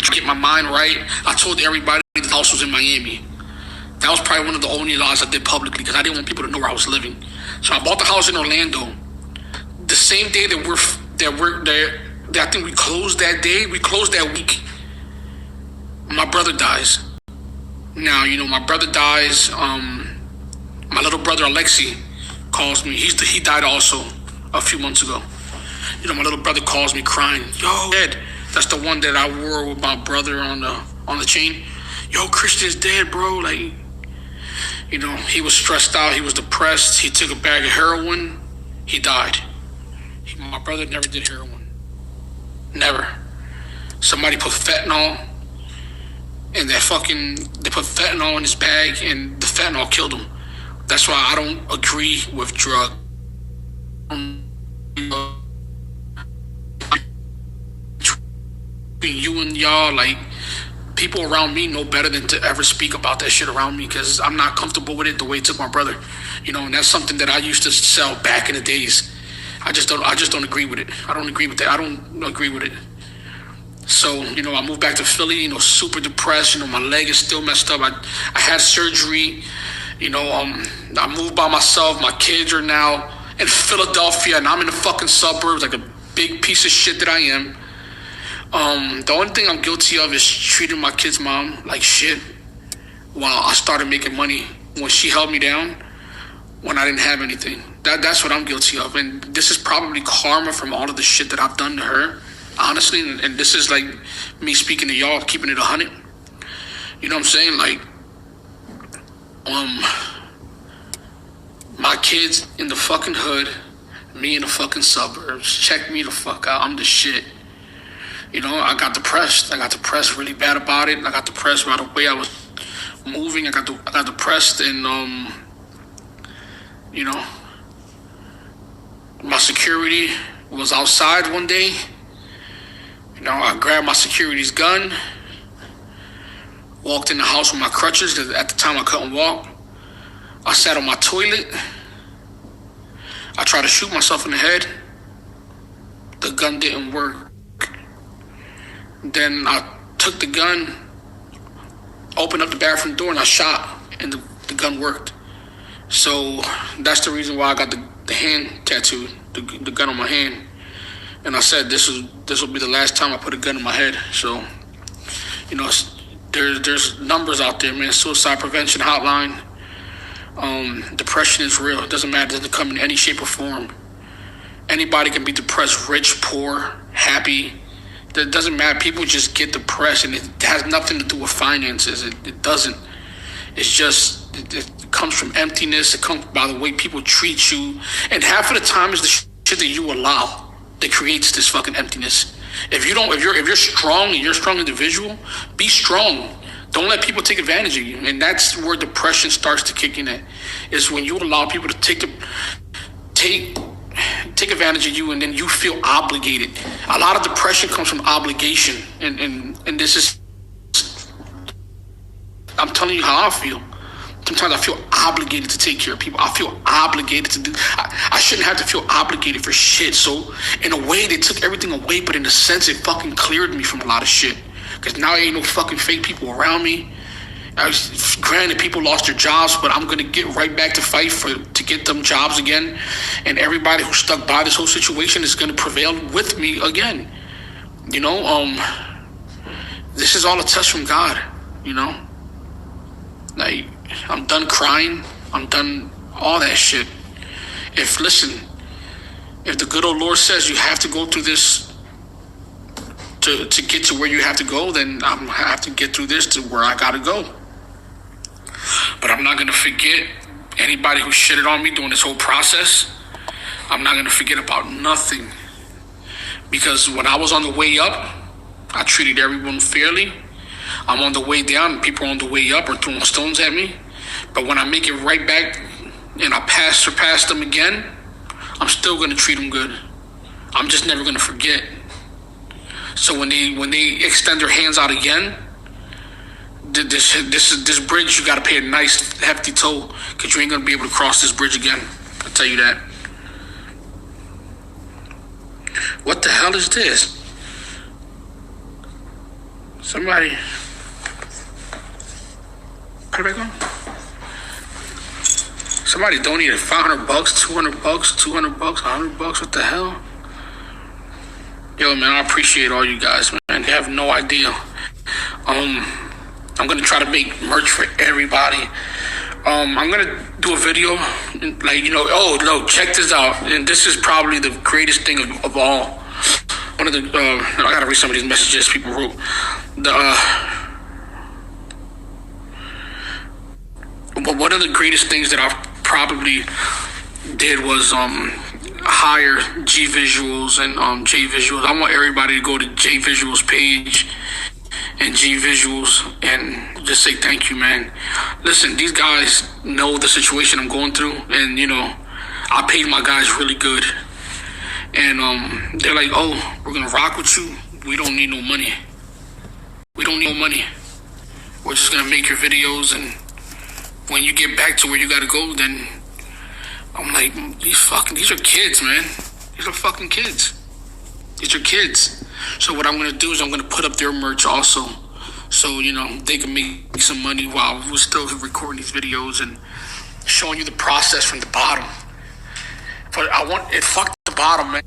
to get my mind right, I told everybody the house was in Miami. That was probably one of the only lies I did publicly because I didn't want people to know where I was living. So I bought the house in Orlando. The same day that we're there, I think we closed that day. We closed that week. My brother dies. Now, you know, my brother dies. My little brother Alexi calls me. He died also a few months ago. You know, my little brother calls me crying. Yo, Ed, that's the one that I wore with my brother on the chain. Yo, Christian's dead, bro. Like, you know, he was stressed out. He was depressed. He took a bag of heroin. He died. My brother never did heroin. Never. Somebody put fentanyl and they put fentanyl in his bag and the fentanyl killed him. That's why I don't agree with drug. You and y'all, like, people around me know better than to ever speak about that shit around me because I'm not comfortable with it the way it took my brother. You know, and that's something that I used to sell back in the days. I just don't agree with it. I don't agree with that. I don't agree with it. So, you know, I moved back to Philly, you know, super depressed. You know, my leg is still messed up. I had surgery. You know, I moved by myself. My kids are now in Philadelphia, and I'm in the fucking suburbs like a big piece of shit that I am. The only thing I'm guilty of is treating my kid's mom like shit while I started making money when she held me down when I didn't have anything. That's what I'm guilty of. And this is probably karma from all of the shit that I've done to her, honestly. And this is like me speaking to y'all, keeping it 100. You know what I'm saying? Like, my kids in the fucking hood, me in the fucking suburbs, check me the fuck out. I'm the shit. You know, I got depressed. I got depressed really bad about it. I got depressed by the way I was moving. I got depressed and, you know, my security was outside one day. You know, I grabbed my security's gun, walked in the house with my crutches because at the time I couldn't walk. I sat on my toilet. I tried to shoot myself in the head. The gun didn't work. Then I took the gun, opened up the bathroom door, and I shot, and the gun worked. So that's the reason why I got the hand tattooed, the gun on my hand. And I said this will be the last time I put a gun in my head. So, you know, there's numbers out there, man. Suicide prevention hotline. Depression is real. It doesn't matter. It doesn't come in any shape or form. Anybody can be depressed, rich, poor, happy. It doesn't matter. People just get depressed, and it has nothing to do with finances. It doesn't. It's just, it comes from emptiness. It comes by the way people treat you. And half of the time is the shit that you allow that creates this fucking emptiness. If you're strong and you're a strong individual, be strong. Don't let people take advantage of you. And that's where depression starts to kick in at. Is when you allow people to take advantage of you, and then you feel obligated. A lot of depression comes from obligation, and this is, I'm telling you how I feel. Sometimes I feel obligated to take care of people. I feel obligated to do. I shouldn't have to feel obligated for shit. So in a way, they took everything away, but in a sense, it fucking cleared me from a lot of shit. Because now there ain't no fucking fake people around me. Granted, people lost their jobs, but I'm gonna get right back to fight to get them jobs again. And everybody who stuck by this whole situation is gonna prevail with me again. You know, this is all a test from God. You know, like, I'm done crying. I'm done all that shit. If the good old Lord says you have to go through this to get to where you have to go, then I'm gonna have to get through this to where I gotta go. But I'm not gonna forget anybody who shitted on me during this whole process. I'm not gonna forget about nothing. Because when I was on the way up, I treated everyone fairly. I'm on the way down, and people on the way up are throwing stones at me. But when I make it right back and I surpass them again, I'm still gonna treat them good. I'm just never gonna forget. So when they extend their hands out again, this bridge, you gotta pay a nice hefty toll, because you ain't gonna be able to cross this bridge again. I'll tell you that. What the hell is this? Somebody. Put it back on. Somebody donated $500, $200, $200, $100. What the hell? Yo, man, I appreciate all you guys, man. You have no idea. I'm gonna try to make merch for everybody. I'm gonna do a video, like, you know, oh no, check this out. And this is probably the greatest thing of all. One of the, I gotta read some of these messages people wrote. One of the greatest things that I probably did was hire G Visuals and J Visuals. I want everybody to go to J Visuals page and G Visuals and just say thank you, man. Listen, these guys know the situation I'm going through, and you know, I paid my guys really good. And they're like, oh, we're gonna rock with you. We don't need no money. We don't need no money. We're just gonna make your videos, and when you get back to where you gotta go, then I'm like, these are kids, man. These are fucking kids. These are kids. So what I'm gonna do is I'm gonna put up their merch also, so you know they can make some money while we're still recording these videos and showing you the process from the bottom. But I want it. Fuck the bottom, man.